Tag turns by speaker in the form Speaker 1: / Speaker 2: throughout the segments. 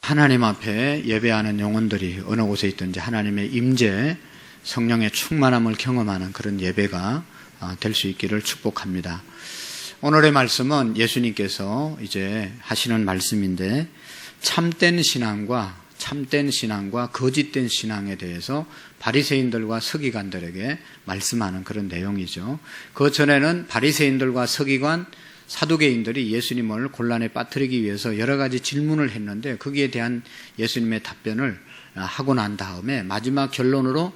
Speaker 1: 하나님 앞에 예배하는 영혼들이 어느 곳에 있든지 하나님의 임재, 성령의 충만함을 경험하는 그런 예배가 될 수 있기를 축복합니다. 오늘의 말씀은 예수님께서 이제 하시는 말씀인데 참된 신앙과 거짓된 신앙에 대해서 바리새인들과 서기관들에게 말씀하는 그런 내용이죠. 그 전에는 바리새인들과 서기관, 사두개인들이 예수님을 곤란에 빠뜨리기 위해서 여러 가지 질문을 했는데 거기에 대한 예수님의 답변을 하고 난 다음에 마지막 결론으로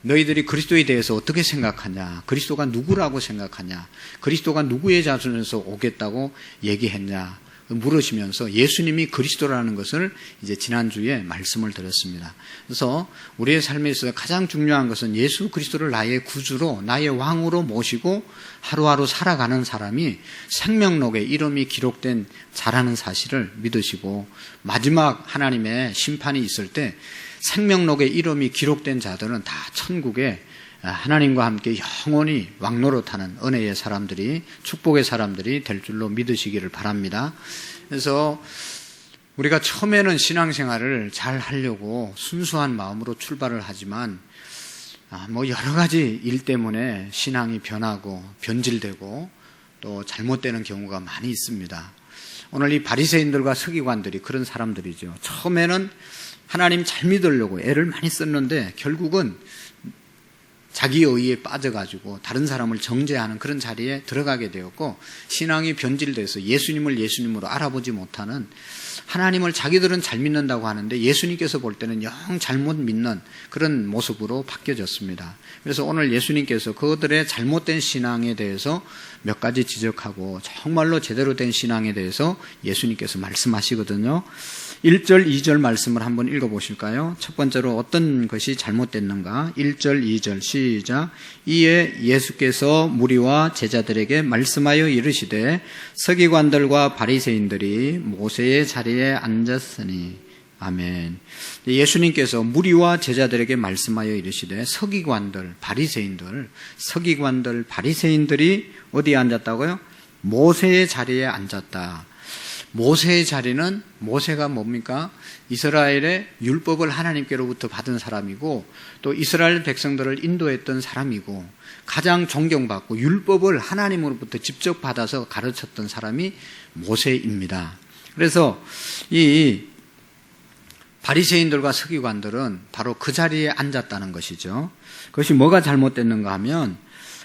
Speaker 1: 너희들이 그리스도에 대해서 어떻게 생각하냐? 그리스도가 누구라고 생각하냐? 그리스도가 누구의 자손에서 오겠다고 얘기했냐? 물으시면서 예수님이 그리스도라는 것을 이제 지난주에 말씀을 드렸습니다. 그래서 우리의 삶에 있어서 가장 중요한 것은 예수 그리스도를 나의 구주로, 나의 왕으로 모시고 하루하루 살아가는 사람이 생명록에 이름이 기록된 자라는 사실을 믿으시고 마지막 하나님의 심판이 있을 때 생명록에 이름이 기록된 자들은 다 천국에 하나님과 함께 영원히 왕노릇하는 은혜의 사람들이, 축복의 사람들이 될 줄로 믿으시기를 바랍니다. 그래서 우리가 처음에는 신앙생활을 잘 하려고 순수한 마음으로 출발을 하지만 여러 가지 일 때문에 신앙이 변하고 변질되고 또 잘못되는 경우가 많이 있습니다. 오늘 이 바리새인들과 서기관들이 그런 사람들이죠. 처음에는 하나님 잘 믿으려고 애를 많이 썼는데 결국은 자기 의의에 빠져가지고 다른 사람을 정죄하는 그런 자리에 들어가게 되었고 신앙이 변질돼서 예수님을 예수님으로 알아보지 못하는, 하나님을 자기들은 잘 믿는다고 하는데 예수님께서 볼 때는 영 잘못 믿는 그런 모습으로 바뀌어졌습니다. 그래서 오늘 예수님께서 그들의 잘못된 신앙에 대해서 몇 가지 지적하고 정말로 제대로 된 신앙에 대해서 예수님께서 말씀하시거든요. 1절, 2절 말씀을 한번 읽어보실까요? 첫 번째로 어떤 것이 잘못됐는가? 1절, 2절 시작. 이에 예수께서 무리와 제자들에게 말씀하여 이르시되 서기관들과 바리새인들이 모세의 자리에 앉았으니. 아멘. 예수님께서 무리와 제자들에게 말씀하여 이르시되 서기관들, 바리새인들이 어디에 앉았다고요? 모세의 자리에 앉았다. 모세의 자리는, 모세가 뭡니까? 이스라엘의 율법을 하나님께로부터 받은 사람이고 또 이스라엘 백성들을 인도했던 사람이고 가장 존경받고 율법을 하나님으로부터 직접 받아서 가르쳤던 사람이 모세입니다. 그래서 이 바리새인들과 서기관들은 바로 그 자리에 앉았다는 것이죠. 그것이 뭐가 잘못됐는가 하면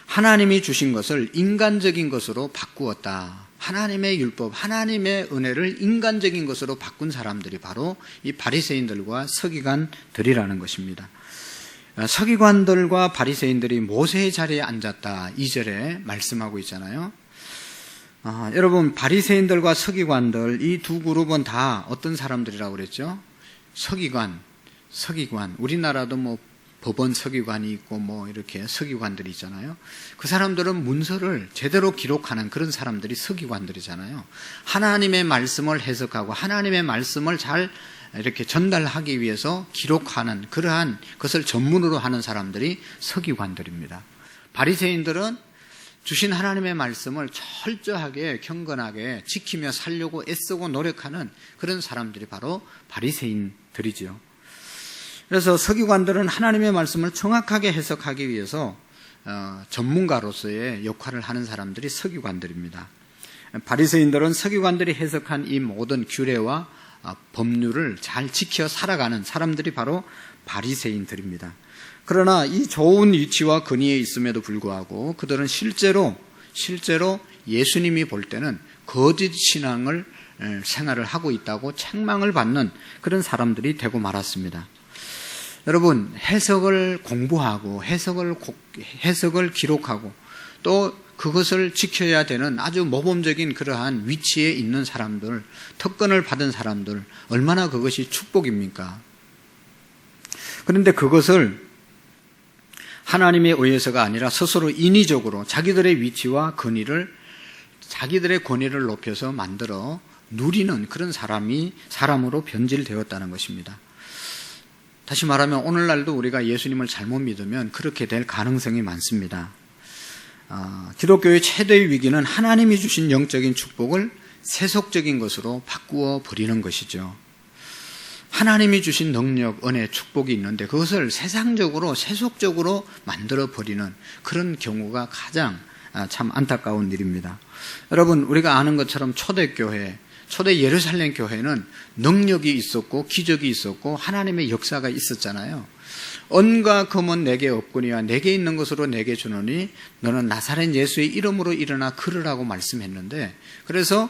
Speaker 1: 하나님이 주신 것을 인간적인 것으로 바꾸었다. 하나님의 율법, 하나님의 은혜를 인간적인 것으로 바꾼 사람들이 바로 이 바리새인들과 서기관들이라는 것입니다. 서기관들과 바리새인들이 모세의 자리에 앉았다. 2절에 말씀하고 있잖아요. 여러분, 바리새인들과 서기관들 이 두 그룹은 다 어떤 사람들이라고 그랬죠? 서기관. 우리나라도 법원 서기관이 있고 이렇게 서기관들이 있잖아요. 그 사람들은 문서를 제대로 기록하는 그런 사람들이 서기관들이잖아요. 하나님의 말씀을 해석하고 하나님의 말씀을 잘 이렇게 전달하기 위해서 기록하는 그러한 것을 전문으로 하는 사람들이 서기관들입니다. 바리새인들은 주신 하나님의 말씀을 철저하게 경건하게 지키며 살려고 애쓰고 노력하는 그런 사람들이 바로 바리새인들이죠. 그래서 서기관들은 하나님의 말씀을 정확하게 해석하기 위해서 전문가로서의 역할을 하는 사람들이 서기관들입니다. 바리새인들은 서기관들이 해석한 이 모든 규례와 법률을 잘 지켜 살아가는 사람들이 바로 바리새인들입니다. 그러나 이 좋은 위치와 근위에 있음에도 불구하고 그들은 실제로 예수님이 볼 때는 거짓 신앙을 생활을 하고 있다고 책망을 받는 그런 사람들이 되고 말았습니다. 여러분, 해석을 공부하고 해석을 기록하고 또 그것을 지켜야 되는 아주 모범적인 그러한 위치에 있는 사람들, 특권을 받은 사람들, 얼마나 그것이 축복입니까? 그런데 그것을 하나님에 의해서가 아니라 스스로 인위적으로 자기들의 위치와 자기들의 권위를 높여서 만들어 누리는 그런 사람으로 변질되었다는 것입니다. 다시 말하면 오늘날도 우리가 예수님을 잘못 믿으면 그렇게 될 가능성이 많습니다. 기독교의 최대의 위기는 하나님이 주신 영적인 축복을 세속적인 것으로 바꾸어 버리는 것이죠. 하나님이 주신 능력, 은혜, 축복이 있는데 그것을 세상적으로, 세속적으로 만들어 버리는 그런 경우가 가장 참 안타까운 일입니다. 여러분, 우리가 아는 것처럼 초대교회, 초대 예루살렘 교회는 능력이 있었고 기적이 있었고 하나님의 역사가 있었잖아요. 은과 금은 내게 없거니와 내게 있는 것으로 내게 주노니 너는 나사렛 예수의 이름으로 일어나 걸으라고 말씀했는데, 그래서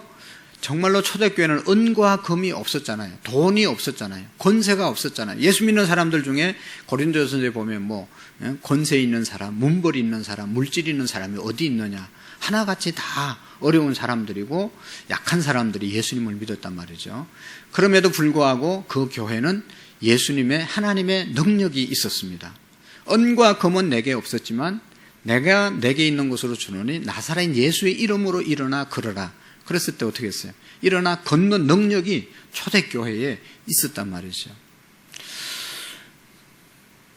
Speaker 1: 정말로 초대교회는 은과 금이 없었잖아요. 돈이 없었잖아요. 권세가 없었잖아요. 예수 믿는 사람들 중에 고린도전서에 보면 권세 있는 사람, 문벌 있는 사람, 물질 있는 사람이 어디 있느냐. 하나같이 다 어려운 사람들이고 약한 사람들이 예수님을 믿었단 말이죠. 그럼에도 불구하고 그 교회는 예수님의, 하나님의 능력이 있었습니다. 은과 금은 내게 없었지만 내가 내게 있는 것으로 주노니 나사렛 예수의 이름으로 일어나 걸어라. 그랬을 때 어떻게 했어요? 일어나 걷는 능력이 초대교회에 있었단 말이죠.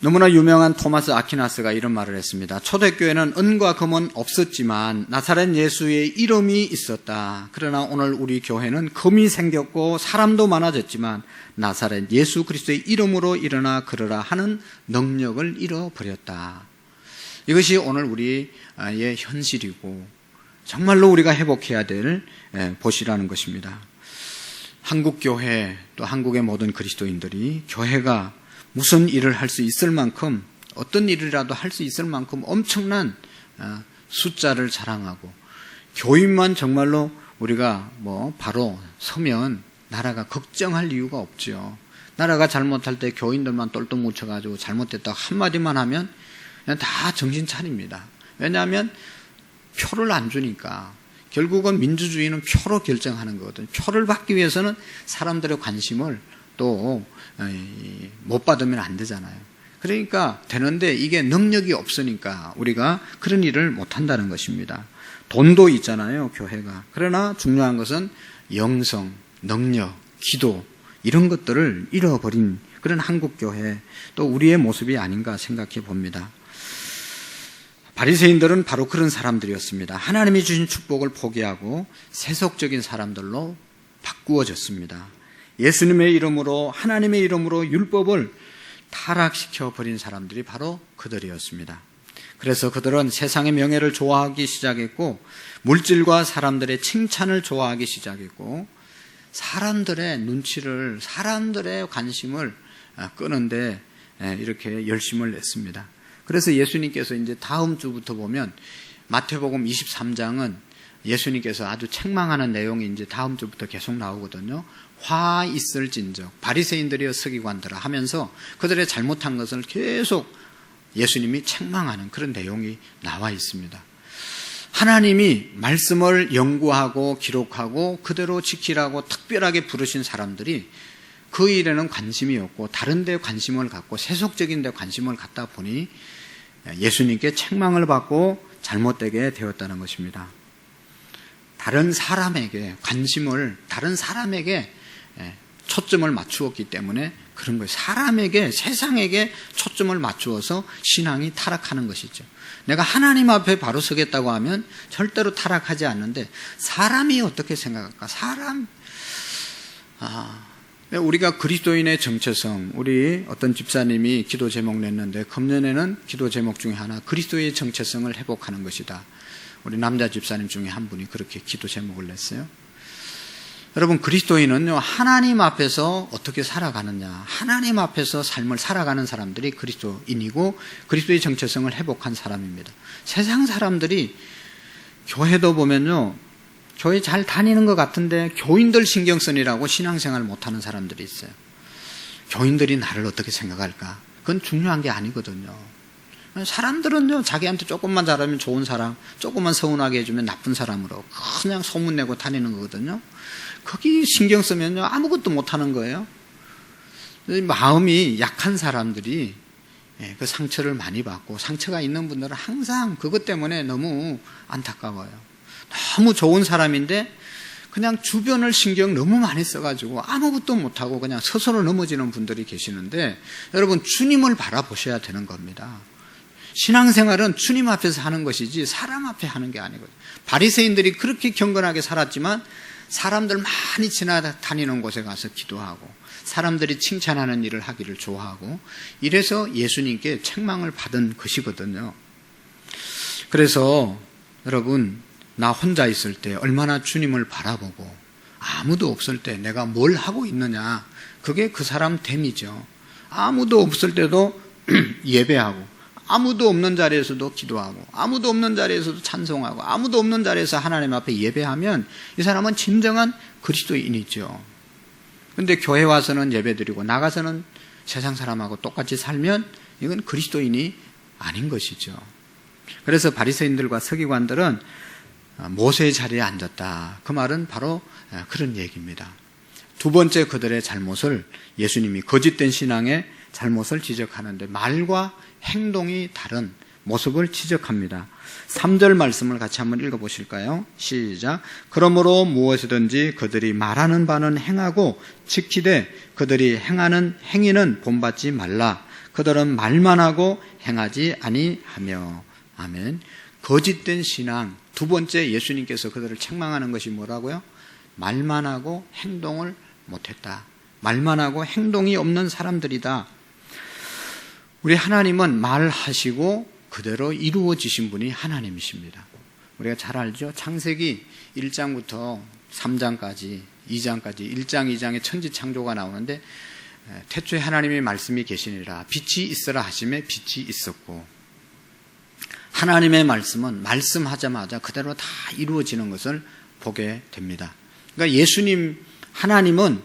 Speaker 1: 너무나 유명한 토마스 아퀴나스가 이런 말을 했습니다. 초대교회는 은과 금은 없었지만 나사렛 예수의 이름이 있었다. 그러나 오늘 우리 교회는 금이 생겼고 사람도 많아졌지만 나사렛 예수 그리스도의 이름으로 일어나 걸어라 하는 능력을 잃어버렸다. 이것이 오늘 우리의 현실이고 정말로 우리가 회복해야 될 보시라는 것입니다. 한국교회 또 한국의 모든 그리스도인들이 교회가 무슨 일을 할 수 있을 만큼, 어떤 일이라도 할 수 있을 만큼 엄청난 숫자를 자랑하고 교인만 정말로 우리가 바로 서면 나라가 걱정할 이유가 없죠. 나라가 잘못할 때 교인들만 똘똘 뭉쳐가지고 잘못됐다고 한마디만 하면 그냥 다 정신 차립니다. 왜냐하면 표를 안 주니까. 결국은 민주주의는 표로 결정하는 거거든요. 표를 받기 위해서는 사람들의 관심을 또 못 받으면 안 되잖아요. 그러니까 되는데 이게 능력이 없으니까 우리가 그런 일을 못 한다는 것입니다. 돈도 있잖아요, 교회가. 그러나 중요한 것은 영성, 능력, 기도 이런 것들을 잃어버린 그런 한국교회, 또 우리의 모습이 아닌가 생각해 봅니다. 바리새인들은 바로 그런 사람들이었습니다. 하나님이 주신 축복을 포기하고 세속적인 사람들로 바꾸어졌습니다. 예수님의 이름으로, 하나님의 이름으로 율법을 타락시켜 버린 사람들이 바로 그들이었습니다. 그래서 그들은 세상의 명예를 좋아하기 시작했고 물질과 사람들의 칭찬을 좋아하기 시작했고 사람들의 눈치를, 사람들의 관심을 끄는데 이렇게 열심을 냈습니다. 그래서 예수님께서 이제 다음 주부터 보면 마태복음 23장은 예수님께서 아주 책망하는 내용이 이제 다음 주부터 계속 나오거든요. 화 있을진저 바리새인들이여 서기관들아 하면서 그들의 잘못한 것을 계속 예수님이 책망하는 그런 내용이 나와 있습니다. 하나님이 말씀을 연구하고 기록하고 그대로 지키라고 특별하게 부르신 사람들이 그 일에는 관심이 없고 다른 데 관심을 갖고 세속적인 데 관심을 갖다 보니 예수님께 책망을 받고 잘못되게 되었다는 것입니다. 다른 사람에게 관심을, 다른 사람에게 초점을 맞추었기 때문에 그런 거예요. 사람에게, 세상에게 초점을 맞추어서 신앙이 타락하는 것이죠. 내가 하나님 앞에 바로 서겠다고 하면 절대로 타락하지 않는데 사람이 어떻게 생각할까? 우리가 그리스도인의 정체성, 우리 어떤 집사님이 기도 제목 냈는데 금년에는 기도 제목 중에 하나 그리스도의 정체성을 회복하는 것이다. 우리 남자 집사님 중에 한 분이 그렇게 기도 제목을 냈어요. 여러분, 그리스도인은요, 하나님 앞에서 어떻게 살아가느냐, 하나님 앞에서 삶을 살아가는 사람들이 그리스도인이고 그리스도의 정체성을 회복한 사람입니다. 세상 사람들이 교회도 보면요, 교회 잘 다니는 것 같은데 교인들 신경 쓰느라고 신앙생활 못하는 사람들이 있어요. 교인들이 나를 어떻게 생각할까? 그건 중요한 게 아니거든요. 사람들은요, 자기한테 조금만 잘하면 좋은 사람, 조금만 서운하게 해주면 나쁜 사람으로 그냥 소문내고 다니는 거거든요. 거기 신경 쓰면요, 아무것도 못하는 거예요. 마음이 약한 사람들이 그 상처를 많이 받고, 상처가 있는 분들은 항상 그것 때문에 너무 안타까워요. 너무 좋은 사람인데 그냥 주변을 신경 너무 많이 써가지고 아무것도 못하고 그냥 스스로 넘어지는 분들이 계시는데, 여러분, 주님을 바라보셔야 되는 겁니다. 신앙생활은 주님 앞에서 하는 것이지 사람 앞에 하는 게 아니거든요. 바리새인들이 그렇게 경건하게 살았지만 사람들 많이 지나다니는 곳에 가서 기도하고 사람들이 칭찬하는 일을 하기를 좋아하고 이래서 예수님께 책망을 받은 것이거든요. 그래서 여러분, 나 혼자 있을 때 얼마나 주님을 바라보고 아무도 없을 때 내가 뭘 하고 있느냐, 그게 그 사람 됨이죠. 아무도 없을 때도 예배하고 아무도 없는 자리에서도 기도하고 아무도 없는 자리에서도 찬송하고 아무도 없는 자리에서 하나님 앞에 예배하면 이 사람은 진정한 그리스도인이죠. 그런데 교회 와서는 예배드리고 나가서는 세상 사람하고 똑같이 살면 이건 그리스도인이 아닌 것이죠. 그래서 바리새인들과 서기관들은 모세의 자리에 앉았다. 그 말은 바로 그런 얘기입니다. 두 번째 그들의 잘못을 예수님이 거짓된 신앙의 잘못을 지적하는데 말과 행동이 다른 모습을 지적합니다. 3절 말씀을 같이 한번 읽어보실까요? 시작. 그러므로 무엇이든지 그들이 말하는 바는 행하고 지키되 그들이 행하는 행위는 본받지 말라. 그들은 말만 하고 행하지 아니하며. 아멘. 거짓된 신앙, 두 번째 예수님께서 그들을 책망하는 것이 뭐라고요? 말만 하고 행동을 못했다. 말만 하고 행동이 없는 사람들이다. 우리 하나님은 말하시고 그대로 이루어지신 분이 하나님이십니다. 우리가 잘 알죠? 창세기 1장부터 3장까지 2장까지 1장 2장에 천지창조가 나오는데 태초에 하나님의 말씀이 계시니라 빛이 있으라 하심에 빛이 있었고, 하나님의 말씀은 말씀하자마자 그대로 다 이루어지는 것을 보게 됩니다. 그러니까 예수님, 하나님은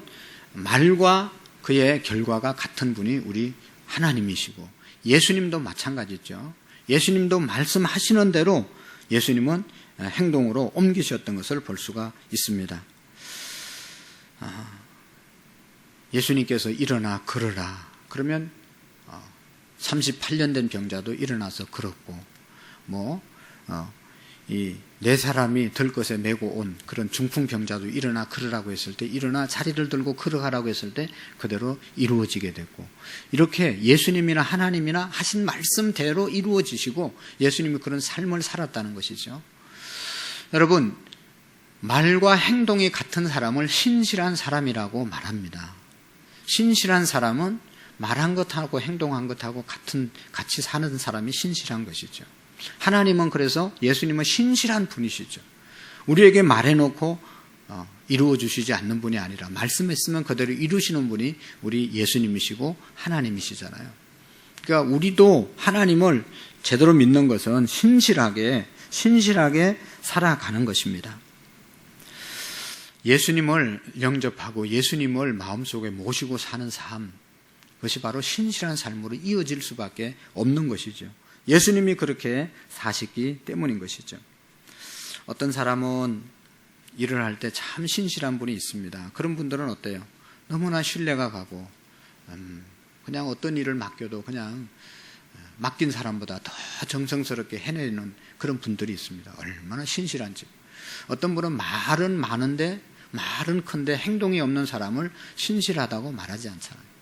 Speaker 1: 말과 그의 결과가 같은 분이 우리 하나님이시고 예수님도 마찬가지죠. 예수님도 말씀하시는 대로 예수님은 행동으로 옮기셨던 것을 볼 수가 있습니다. 예수님께서 일어나 걸으라 그러면 38년 된 병자도 일어나서 걸었고, 이 네 사람이 들것에 메고 온 그런 중풍 병자도 일어나 걸으라고 했을 때 일어나 자리를 들고 걸어가라고 했을 때 그대로 이루어지게 됐고, 이렇게 예수님이나 하나님이나 하신 말씀대로 이루어지시고 예수님이 그런 삶을 살았다는 것이죠. 여러분, 말과 행동이 같은 사람을 신실한 사람이라고 말합니다. 신실한 사람은 말한 것하고 행동한 것하고 같이 사는 사람이 신실한 것이죠. 하나님은 그래서 예수님은 신실한 분이시죠. 우리에게 말해놓고 이루어 주시지 않는 분이 아니라 말씀했으면 그대로 이루시는 분이 우리 예수님이시고 하나님이시잖아요. 그러니까 우리도 하나님을 제대로 믿는 것은 신실하게 살아가는 것입니다. 예수님을 영접하고 예수님을 마음속에 모시고 사는 삶, 그것이 바로 신실한 삶으로 이어질 수밖에 없는 것이죠. 예수님이 그렇게 사시기 때문인 것이죠. 어떤 사람은 일을 할 때 참 신실한 분이 있습니다. 그런 분들은 어때요? 너무나 신뢰가 가고 그냥 어떤 일을 맡겨도 그냥 맡긴 사람보다 더 정성스럽게 해내는 그런 분들이 있습니다. 얼마나 신실한지. 어떤 분은 말은 많은데 말은 큰데 행동이 없는 사람을 신실하다고 말하지 않잖아요.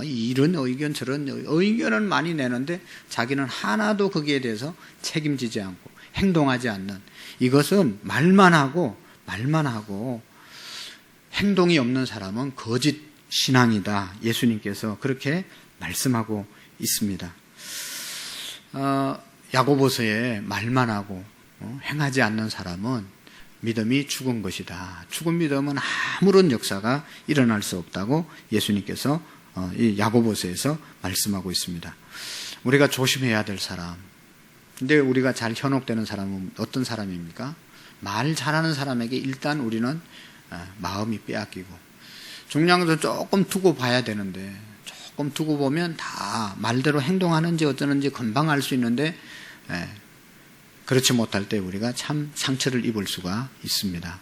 Speaker 1: 이런 의견 저런 의견은 많이 내는데 자기는 하나도 거기에 대해서 책임지지 않고 행동하지 않는, 이것은 말만 하고 행동이 없는 사람은 거짓 신앙이다. 예수님께서 그렇게 말씀하고 있습니다. 야고보서에 말만 하고 행하지 않는 사람은 믿음이 죽은 것이다. 죽은 믿음은 아무런 역사가 일어날 수 없다고 예수님께서 이 야고보서에서 말씀하고 있습니다. 우리가 조심해야 될 사람, 근데 우리가 잘 현혹되는 사람은 어떤 사람입니까? 말 잘하는 사람에게 일단 우리는 마음이 빼앗기고, 중요한 것은 조금 두고 봐야 되는데 조금 두고 보면 다 말대로 행동하는지 어쩌는지 금방 알 수 있는데 그렇지 못할 때 우리가 참 상처를 입을 수가 있습니다.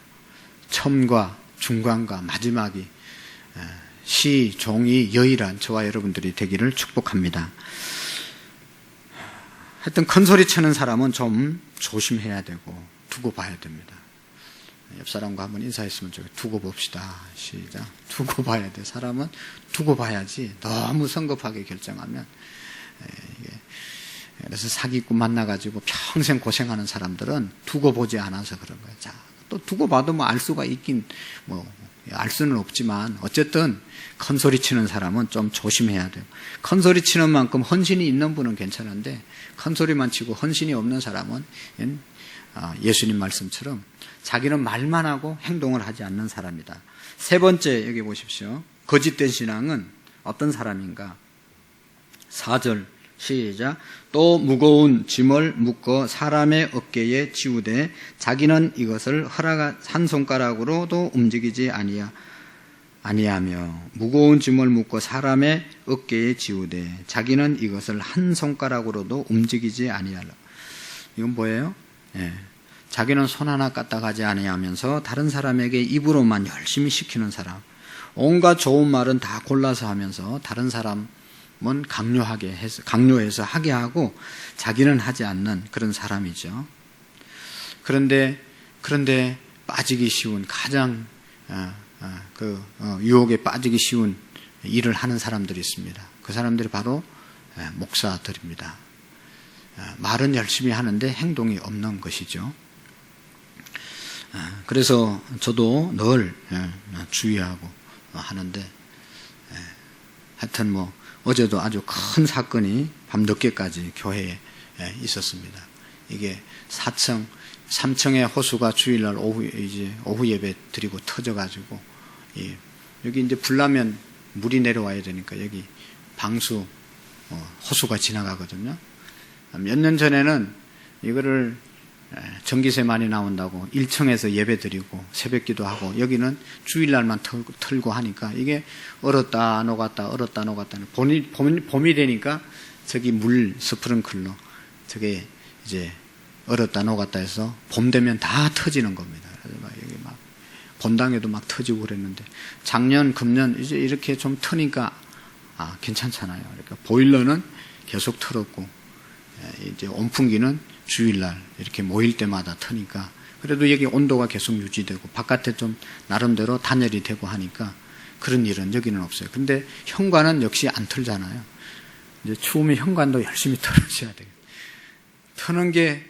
Speaker 1: 처음과 중간과 마지막이 시, 종이, 여일한 저와 여러분들이 되기를 축복합니다. 하여튼 큰 소리 치는 사람은 좀 조심해야 되고 두고 봐야 됩니다. 옆 사람과 한번 인사했으면 좋겠어요. 두고 봅시다. 시작. 두고 봐야 돼. 사람은 두고 봐야지 너무 성급하게 결정하면 그래서 사기꾼 만나가지고 평생 고생하는 사람들은 두고 보지 않아서 그런 거예요. 자, 또 두고 봐도 뭐 알 수가 있긴 알 수는 없지만 어쨌든 큰 소리 치는 사람은 좀 조심해야 돼요. 큰 소리 치는 만큼 헌신이 있는 분은 괜찮은데 큰 소리만 치고 헌신이 없는 사람은 예수님 말씀처럼 자기는 말만 하고 행동을 하지 않는 사람이다. 세 번째 여기 보십시오. 거짓된 신앙은 어떤 사람인가? 4절 시작. 또 무거운 짐을 묶어 사람의 어깨에 지우되 자기는 이것을 한 손가락으로도 움직이지 아니하며 무거운 짐을 묶어 사람의 어깨에 지우되 자기는 이것을 한 손가락으로도 움직이지 아니하라. 이건 뭐예요? 자기는 손 하나 까딱하지 아니하면서 다른 사람에게 입으로만 열심히 시키는 사람. 온갖 좋은 말은 다 골라서 하면서 다른 사람은 강요해서 하게 하고 자기는 하지 않는 그런 사람이죠. 그런데 빠지기 쉬운 가장 유혹에 빠지기 쉬운 일을 하는 사람들이 있습니다. 그 사람들이 바로 목사들입니다. 말은 열심히 하는데 행동이 없는 것이죠. 그래서 저도 늘 주의하고 하는데 하여튼 어제도 아주 큰 사건이 밤늦게까지 교회에 있었습니다. 이게 3층의 호수가 주일날 오후 예배 드리고 터져가지고 여기 이제 불 나면 물이 내려와야 되니까 여기 방수 호수가 지나가거든요. 몇 년 전에는 이거를 전기세 많이 나온다고 1층에서 예배 드리고 새벽기도 하고 여기는 주일날만 틀고 하니까 이게 얼었다 녹았다 봄이 되니까 저기 물 스프링클러 저게 이제 얼었다 녹았다 해서 봄 되면 다 터지는 겁니다. 그래서 여기 본당에도 터지고 그랬는데 작년 금년 이제 이렇게 좀 트니까 괜찮잖아요. 그러니까 보일러는 계속 틀었고 이제 온풍기는 주일날 이렇게 모일 때마다 트니까 그래도 여기 온도가 계속 유지되고 바깥에 좀 나름대로 단열이 되고 하니까 그런 일은 여기는 없어요. 근데 현관은 역시 안 틀잖아요. 이제 추우면 현관도 열심히 틀어줘야 돼요. 트는 게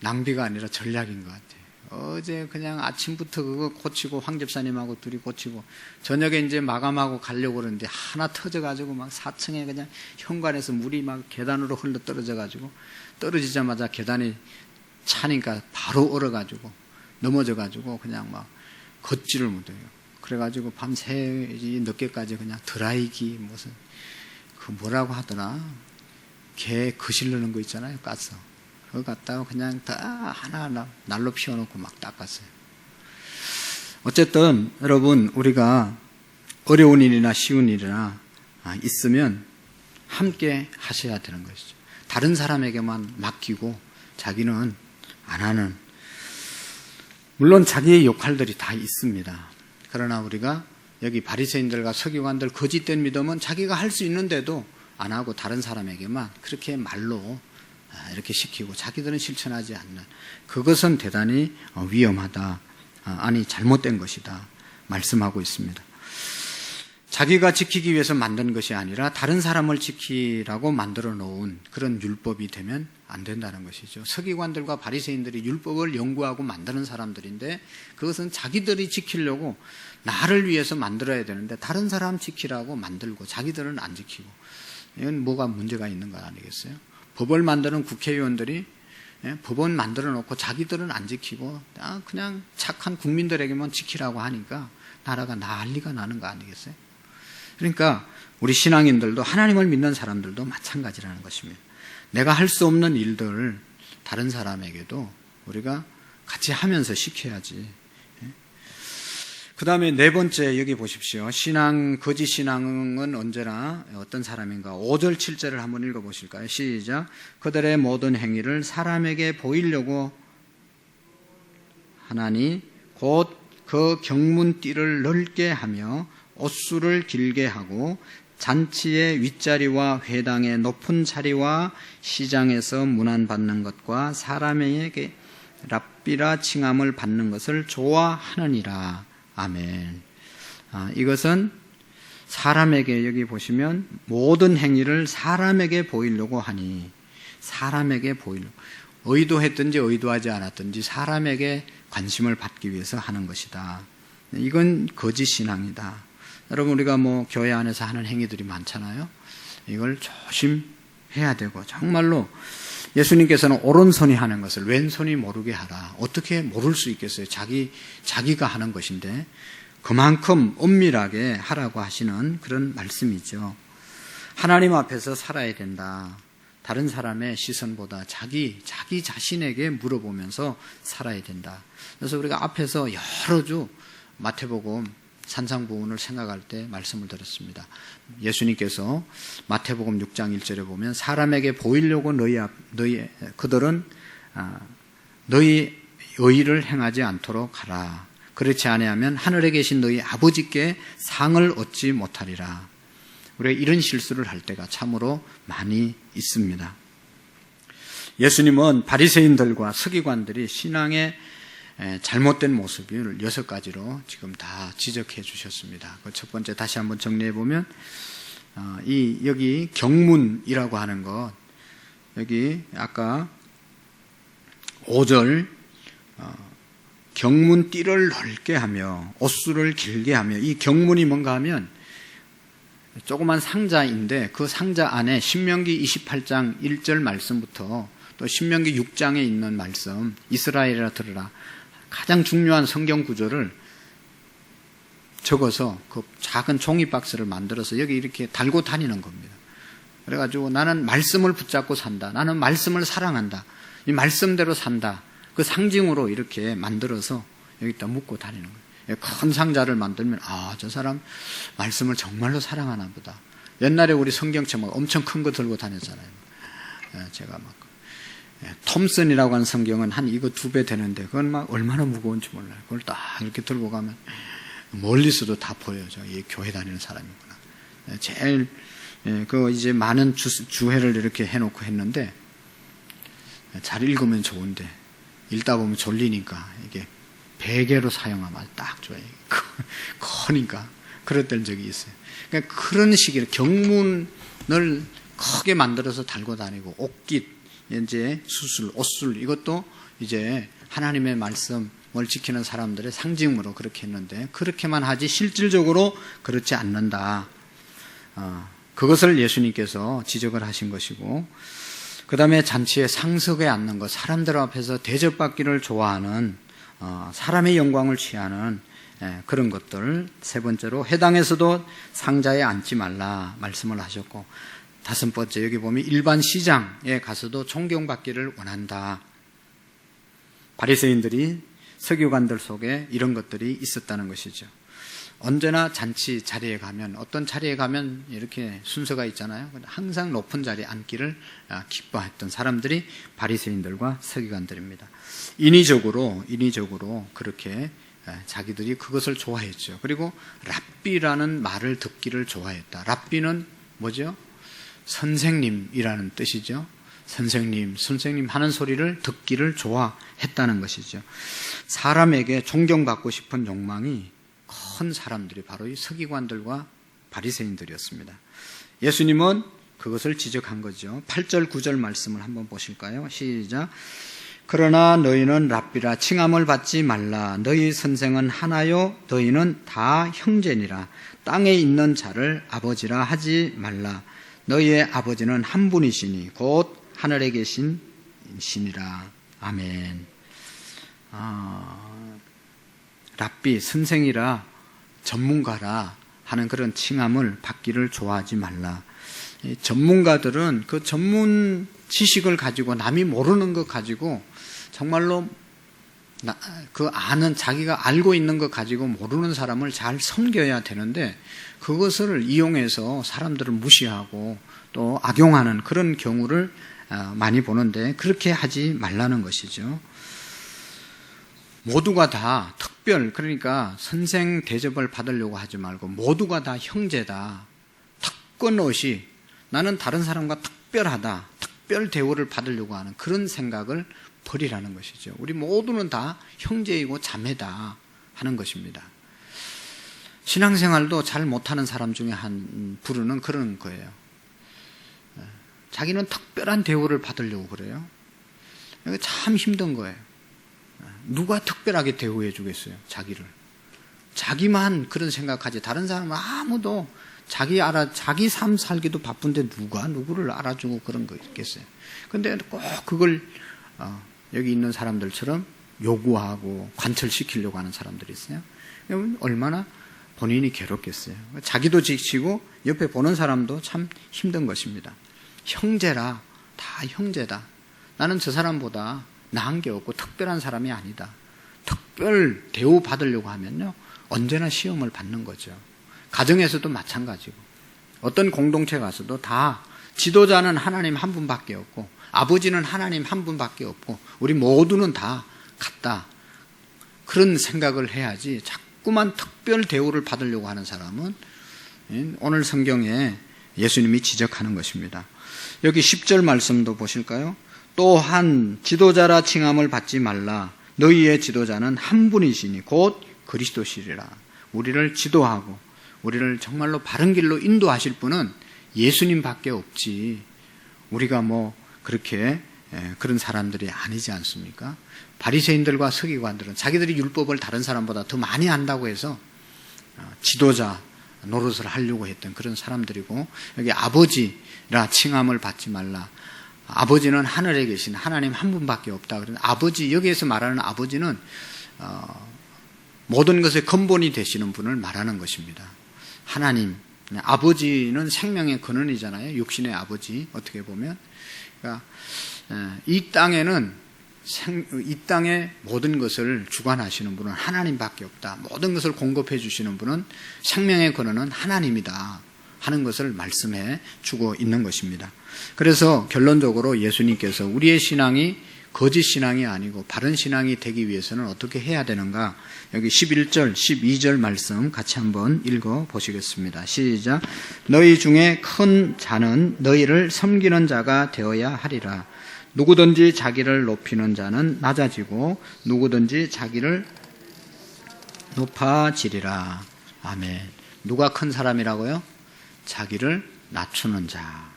Speaker 1: 낭비가 아니라 전략인 것 같아요. 어제 그냥 아침부터 그거 고치고 황 집사님하고 둘이 고치고 저녁에 이제 마감하고 가려고 그러는데 하나 터져가지고 4층에 그냥 현관에서 물이 계단으로 흘러 떨어져가지고 떨어지자마자 계단이 차니까 바로 얼어가지고 넘어져가지고 그냥 걷지를 못해요. 그래가지고 밤새 늦게까지 그냥 드라이기 무슨 뭐라고 하더라. 개 거실르는 거 있잖아요. 가스. 그거 갖다가 그냥 다 하나하나 날로 피워놓고 닦았어요. 어쨌든 여러분 우리가 어려운 일이나 쉬운 일이나 있으면 함께 하셔야 되는 것이죠. 다른 사람에게만 맡기고 자기는 안 하는, 물론 자기의 역할들이 다 있습니다. 그러나 우리가 여기 바리새인들과 서기관들 거짓된 믿음은 자기가 할 수 있는데도 안 하고 다른 사람에게만 그렇게 말로 이렇게 시키고 자기들은 실천하지 않는, 그것은 대단히 위험하다, 아니 잘못된 것이다 말씀하고 있습니다. 자기가 지키기 위해서 만든 것이 아니라 다른 사람을 지키라고 만들어 놓은 그런 율법이 되면 안 된다는 것이죠. 서기관들과 바리새인들이 율법을 연구하고 만드는 사람들인데 그것은 자기들이 지키려고 나를 위해서 만들어야 되는데 다른 사람 지키라고 만들고 자기들은 안 지키고, 이건 뭐가 문제가 있는 거 아니겠어요? 법을 만드는 국회의원들이 법은 만들어 놓고 자기들은 안 지키고 그냥 착한 국민들에게만 지키라고 하니까 나라가 난리가 나는 거 아니겠어요? 그러니까 우리 신앙인들도 하나님을 믿는 사람들도 마찬가지라는 것입니다. 내가 할 수 없는 일들을 다른 사람에게도 우리가 같이 하면서 시켜야지. 그 다음에 네 번째 여기 보십시오. 거짓 신앙은 언제나 어떤 사람인가. 5절 7절을 한번 읽어보실까요? 시작. 그들의 모든 행위를 사람에게 보이려고 하나니 곧 그 경문띠를 넓게 하며 옷수를 길게 하고 잔치의 윗자리와 회당의 높은 자리와 시장에서 문안받는 것과 사람에게 랍비라 칭함을 받는 것을 좋아하느니라. 아멘. 이것은 사람에게, 여기 보시면 모든 행위를 사람에게 보이려고 하니, 사람에게 보이려고, 의도했든지 의도하지 않았든지 사람에게 관심을 받기 위해서 하는 것이다. 이건 거짓 신앙이다. 여러분, 우리가 교회 안에서 하는 행위들이 많잖아요. 이걸 조심해야 되고, 정말로 예수님께서는 오른손이 하는 것을 왼손이 모르게 하라. 어떻게 모를 수 있겠어요? 자기가 하는 것인데 그만큼 엄밀하게 하라고 하시는 그런 말씀이죠. 하나님 앞에서 살아야 된다. 다른 사람의 시선보다 자기 자신에게 물어보면서 살아야 된다. 그래서 우리가 앞에서 여러 주 마태복음 산상부훈을 생각할 때 말씀을 드렸습니다. 예수님께서 마태복음 6장 1절에 보면 사람에게 보이려고 그들은 너희 의의를 행하지 않도록 하라. 그렇지 아니하면 하늘에 계신 너희 아버지께 상을 얻지 못하리라. 우리가 이런 실수를 할 때가 참으로 많이 있습니다. 예수님은 바리새인들과 서기관들이 신앙의 잘못된 모습을 6가지로 지금 다 지적해 주셨습니다. 그 첫 번째 다시 한번 정리해 보면 여기 경문이라고 하는 것, 여기 아까 5절 경문띠를 넓게 하며 옷수를 길게 하며, 이 경문이 뭔가 하면 조그만 상자인데 그 상자 안에 신명기 28장 1절 말씀부터 또 신명기 6장에 있는 말씀, 이스라엘이라 들으라, 가장 중요한 성경 구절을 적어서 그 작은 종이 박스를 만들어서 여기 이렇게 달고 다니는 겁니다. 그래가지고 나는 말씀을 붙잡고 산다. 나는 말씀을 사랑한다. 이 말씀대로 산다. 그 상징으로 이렇게 만들어서 여기다 묶고 다니는 거예요. 큰 상자를 만들면 저 사람 말씀을 정말로 사랑하나 보다. 옛날에 우리 성경책 엄청 큰 거 들고 다녔잖아요. 제가 톰슨이라고 하는 성경은 한 이거 2배 되는데 그건 얼마나 무거운지 몰라요. 그걸 딱 이렇게 들고 가면 멀리서도 다 보여요. 이 교회 다니는 사람이구나. 제일 이제 많은 주회를 이렇게 해놓고 했는데 잘 읽으면 좋은데 읽다 보면 졸리니까 이게 베개로 사용하면 딱 좋아요. 커니까 그랬던 적이 있어요. 그러니까 그런 식으로 경문을 크게 만들어서 달고 다니고, 옷깃, 이제 수술, 옷술, 이것도 이제 하나님의 말씀을 지키는 사람들의 상징으로 그렇게 했는데, 그렇게만 하지 실질적으로 그렇지 않는다. 그것을 예수님께서 지적을 하신 것이고, 그 다음에 잔치에 상석에 앉는 것, 사람들 앞에서 대접받기를 좋아하는, 사람의 영광을 취하는 그런 것들. 세 번째로 회당에서도 상자에 앉지 말라 말씀을 하셨고, 5번째 여기 보면 일반 시장에 가서도 존경받기를 원한다. 바리새인들이 서기관들 속에 이런 것들이 있었다는 것이죠. 언제나 잔치 자리에 가면, 어떤 자리에 가면 이렇게 순서가 있잖아요. 항상 높은 자리에 앉기를 기뻐했던 사람들이 바리새인들과 서기관들입니다. 인위적으로 그렇게 자기들이 그것을 좋아했죠. 그리고 랍비라는 말을 듣기를 좋아했다. 랍비는 뭐죠? 선생님이라는 뜻이죠. 선생님 하는 소리를 듣기를 좋아했다는 것이죠. 사람에게 존경받고 싶은 욕망이 큰 사람들이 바로 이 서기관들과 바리새인들이었습니다. 예수님은 그것을 지적한 거죠. 8절 9절 말씀을 한번 보실까요? 시작. 그러나 너희는 랍비라 칭함을 받지 말라. 너희 선생은 하나요 너희는 다 형제니라. 땅에 있는 자를 아버지라 하지 말라. 너희의 아버지는 한 분이시니 곧 하늘에 계신 신이라. 아멘. 랍비, 선생이라, 전문가라 하는 그런 칭함을 받기를 좋아하지 말라. 전문가들은 그 전문 지식을 가지고, 남이 모르는 것 가지고 정말로 자기가 알고 있는 것 가지고 모르는 사람을 잘 섬겨야 되는데, 그것을 이용해서 사람들을 무시하고 또 악용하는 그런 경우를 많이 보는데, 그렇게 하지 말라는 것이죠. 모두가 다 그러니까 선생 대접을 받으려고 하지 말고 모두가 다 형제다. 특권 없이 나는 다른 사람과 특별하다. 특별 대우를 받으려고 하는 그런 생각을 버리라는 것이죠. 우리 모두는 다 형제이고 자매다 하는 것입니다. 신앙생활도 잘 못하는 사람 중에 한 부류는 그런 거예요. 자기는 특별한 대우를 받으려고 그래요. 이거 참 힘든 거예요. 누가 특별하게 대우해 주겠어요? 자기를. 자기만 그런 생각하지 다른 사람은 아무도 자기 삶 살기도 바쁜데 누가 누구를 알아주고 그런 거 있겠어요? 근데 꼭 그걸 여기 있는 사람들처럼 요구하고 관철시키려고 하는 사람들이 있어요. 얼마나 본인이 괴롭겠어요. 자기도 지치고 옆에 보는 사람도 참 힘든 것입니다. 형제라, 다 형제다. 나는 저 사람보다 나은 게 없고 특별한 사람이 아니다. 특별 대우 받으려고 하면요, 언제나 시험을 받는 거죠. 가정에서도 마찬가지고, 어떤 공동체 가서도 다 지도자는 하나님 한 분밖에 없고, 아버지는 하나님 한 분밖에 없고, 우리 모두는 다 같다. 그런 생각을 해야지, 자꾸만 특별 대우를 받으려고 하는 사람은 오늘 성경에 예수님이 지적하는 것입니다. 여기 10절 말씀도 보실까요? 또한 지도자라 칭함을 받지 말라. 너희의 지도자는 한 분이시니 곧 그리스도시리라. 우리를 지도하고 우리를 정말로 바른 길로 인도하실 분은 예수님밖에 없지, 우리가 뭐 그렇게 그런 사람들이 아니지 않습니까? 바리새인들과 서기관들은 자기들이 율법을 다른 사람보다 더 많이 안다고 해서 지도자 노릇을 하려고 했던 그런 사람들이고, 여기 아버지라 칭함을 받지 말라. 아버지는 하늘에 계신 하나님 한 분밖에 없다. 그런데 아버지, 여기에서 말하는 아버지는 모든 것의 근본이 되시는 분을 말하는 것입니다. 하나님, 아버지는 생명의 근원이잖아요. 육신의 아버지, 어떻게 보면. 그러니까 이 땅의 모든 것을 주관하시는 분은 하나님밖에 없다. 모든 것을 공급해 주시는 분은, 생명의 근원은 하나님이다 하는 것을 말씀해 주고 있는 것입니다. 그래서 결론적으로 예수님께서 우리의 신앙이 거짓 신앙이 아니고 바른 신앙이 되기 위해서는 어떻게 해야 되는가? 여기 11절, 12절 말씀 같이 한번 읽어 보시겠습니다. 시작. 너희 중에 큰 자는 너희를 섬기는 자가 되어야 하리라. 누구든지 자기를 높이는 자는 낮아지고 누구든지 자기를 높아지리라. 아멘. 누가 큰 사람이라고요? 자기를 낮추는 자.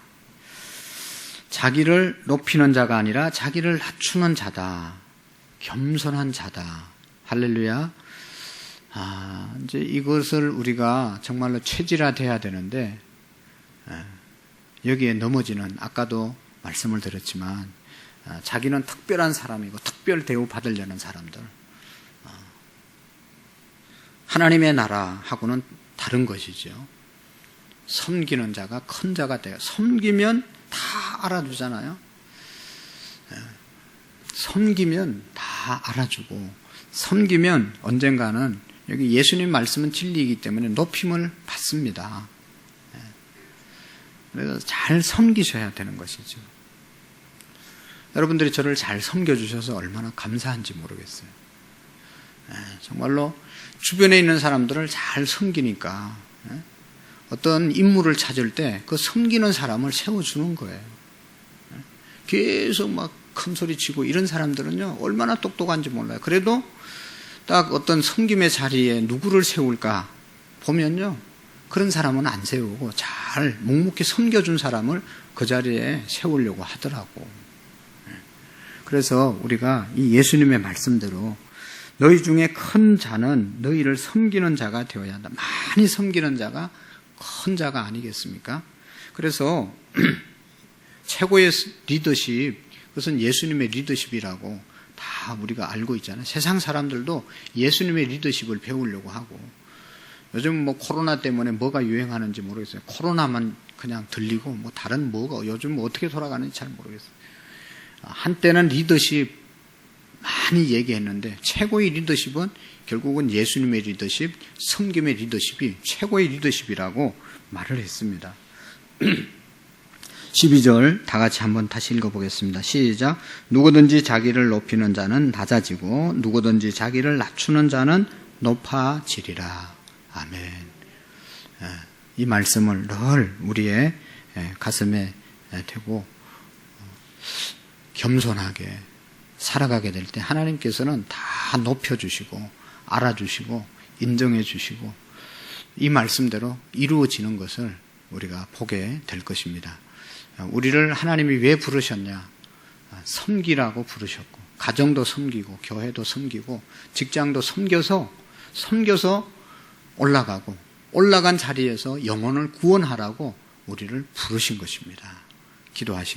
Speaker 1: 자기를 높이는 자가 아니라 자기를 낮추는 자다. 겸손한 자다. 할렐루야. 이제 이것을 우리가 정말로 체질화돼야 되는데, 여기에 넘어지는, 아까도 말씀을 드렸지만, 자기는 특별한 사람이고 특별 대우 받으려는 사람들, 하나님의 나라하고는 다른 것이죠. 섬기는 자가 큰 자가 돼요. 섬기면 다 알아주잖아요. 섬기면 다 알아주고, 섬기면 언젠가는, 여기 예수님 말씀은 진리이기 때문에 높임을 받습니다. 그래서 잘 섬기셔야 되는 것이죠. 여러분들이 저를 잘 섬겨주셔서 얼마나 감사한지 모르겠어요. 정말로 주변에 있는 사람들을 잘 섬기니까 어떤 임무를 찾을 때 그 섬기는 사람을 세워주는 거예요. 계속 막 큰 소리 치고 이런 사람들은요, 얼마나 똑똑한지 몰라요. 그래도 딱 어떤 섬김의 자리에 누구를 세울까 보면요, 그런 사람은 안 세우고 잘 묵묵히 섬겨준 사람을 그 자리에 세우려고 하더라고. 그래서 우리가 이 예수님의 말씀대로 너희 중에 큰 자는 너희를 섬기는 자가 되어야 한다. 많이 섬기는 자가 큰 자가 아니겠습니까? 그래서 최고의 리더십, 그것은 예수님의 리더십이라고 다 우리가 알고 있잖아요. 세상 사람들도 예수님의 리더십을 배우려고 하고, 요즘 뭐 코로나 때문에 뭐가 유행하는지 모르겠어요. 코로나만 그냥 들리고 뭐 다른 뭐가 요즘 뭐 어떻게 돌아가는지 잘 모르겠어요. 한때는 리더십 많이 얘기했는데, 최고의 리더십은 결국은 예수님의 리더십, 섬김의 리더십이 최고의 리더십이라고 말을 했습니다. 12절 다 같이 한번 다시 읽어보겠습니다. 시작. 누구든지 자기를 높이는 자는 낮아지고 누구든지 자기를 낮추는 자는 높아지리라. 아멘. 이 말씀을 늘 우리의 가슴에 대고 겸손하게 살아가게 될 때 하나님께서는 다 높여주시고 알아주시고 인정해주시고 이 말씀대로 이루어지는 것을 우리가 보게 될 것입니다. 우리를 하나님이 왜 부르셨냐? 섬기라고 부르셨고 가정도 섬기고 교회도 섬기고 직장도 섬겨서 올라가고 올라간 자리에서 영혼을 구원하라고 우리를 부르신 것입니다. 기도하시겠습니다.